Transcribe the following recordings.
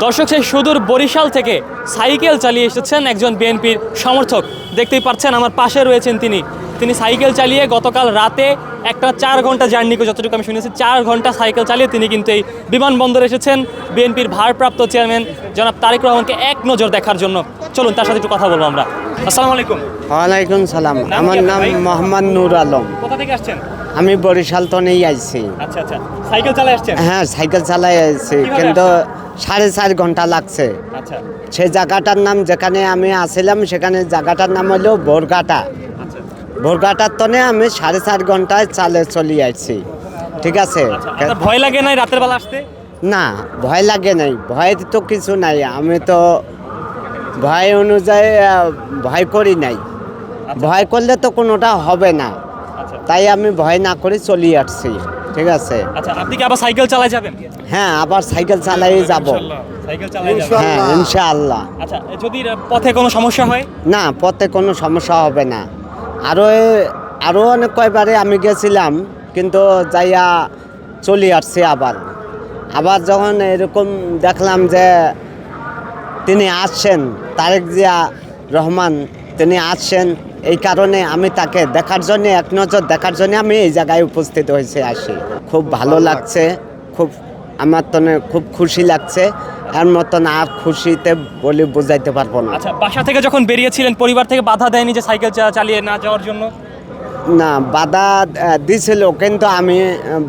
দর্শক, সেই সুদূর বরিশাল থেকে সাইকেল চালিয়ে এসেছেন একজন বিএনপির সমর্থক। দেখতেই পাচ্ছেন আমার পাশে রয়েছেন তিনি সাইকেল চালিয়ে গতকাল রাতে একটা 4 ঘন্টা জার্নি করে, যতটুকু আমি শুনেছি 4 ঘন্টা সাইকেল চালিয়ে তিনি কিন্তু এই বিমানবন্দরে এসেছেন বিএনপির ভারপ্রাপ্ত চেয়ারম্যান জনাব তারেক রহমানকে এক নজর দেখার জন্য। চলুন তার সাথে একটু কথা বলবো আমরা। আসসালামু আলাইকুম। ওয়ালাইকুম সালাম। আমার নাম মোহাম্মদ নূর আলম। কোথা থেকে আসছেন? আমি বরিশাল তো নেই আইছি। আচ্ছা আচ্ছা, সাইকেল চালিয়ে আসছেন? হ্যাঁ, সাইকেল চালাই আইছি, কিন্তু 4.5 ঘন্টা লাগছে। আচ্ছা সেই জায়গাটার নাম, যেখানে আমি আসছিলাম সেখানে জায়গাটার নাম হলো বোরঘাটা। আচ্ছা বোরঘাটার তনে আমি 4.5 ঘন্টায় চলে আসছি। ঠিক আছে। আপনার ভয় লাগে নাই রাতের বেলা আসতে? না, ভয় লাগে নাই, ভয়ের তো কিছু নাই। আমি তো ভয় অনুযায়ী ভয় করি নাই। ভয় করলে তো কোনোটা হবে না, আচ্ছা তাই আমি ভয় না করে চলে আসছি। ঠিক আছে। আচ্ছা, আপনি কি আবার সাইকেল চালায় যাবেন? হ্যাঁ, আবার সাইকেল চালাই যাব। সাইকেল চালায় যাবেন? হ্যাঁ, ইনশাআল্লাহ। আচ্ছা, যদি পথে কোনো সমস্যা হয়? না, পথে কোনো সমস্যা হবে না। আরও অনেক কয়বারে আমি গেছিলাম, কিন্তু যাইয়া চলে আসছি। আবার যখন এরকম দেখলাম যে তিনি আসছেন, তারেক জিয়া রহমান তিনি আসছেন, এই কারণে আমি তাকে দেখার জন্য, এক নজর দেখার জন্য আমি এই জায়গায় উপস্থিত হয়েছে আসি। খুব ভালো লাগছে, আমার তো খুব খুশি লাগছে। এর মতন আর খুশিতে বলে বোঝাইতে পারবো না। আচ্ছা, বাসা থেকে যখন বেরিয়েছিলেন পরিবার থেকে বাধা দেয়নি যে সাইকেল চালিয়ে না যাওয়ার জন্য? না, বাধা দিছিল, কিন্তু আমি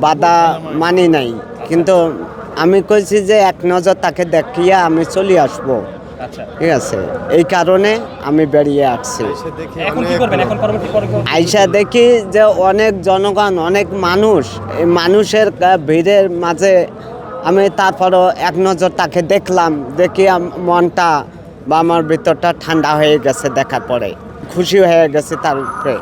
বাধা মানি নাই। কিন্তু আমি কইছি যে এক নজর তাকে দেখিয়ে আমি চলে আসবো। আচ্ছা, ঠিক আছে, এই কারণে আমি বেরিয়ে আসছি। এখন কি করবেন? এখন পরবর্তী আইসা দেখি যে অনেক জনগণ, অনেক মানুষ, এই মানুষের ভিড়ের মাঝে আমি তারপরও এক নজর তাকে দেখলাম। দেখি মনটা বা আমার ভিতরটা ঠান্ডা হয়ে গেছে, দেখার পরে খুশি হয়ে গেছে তার উপরে।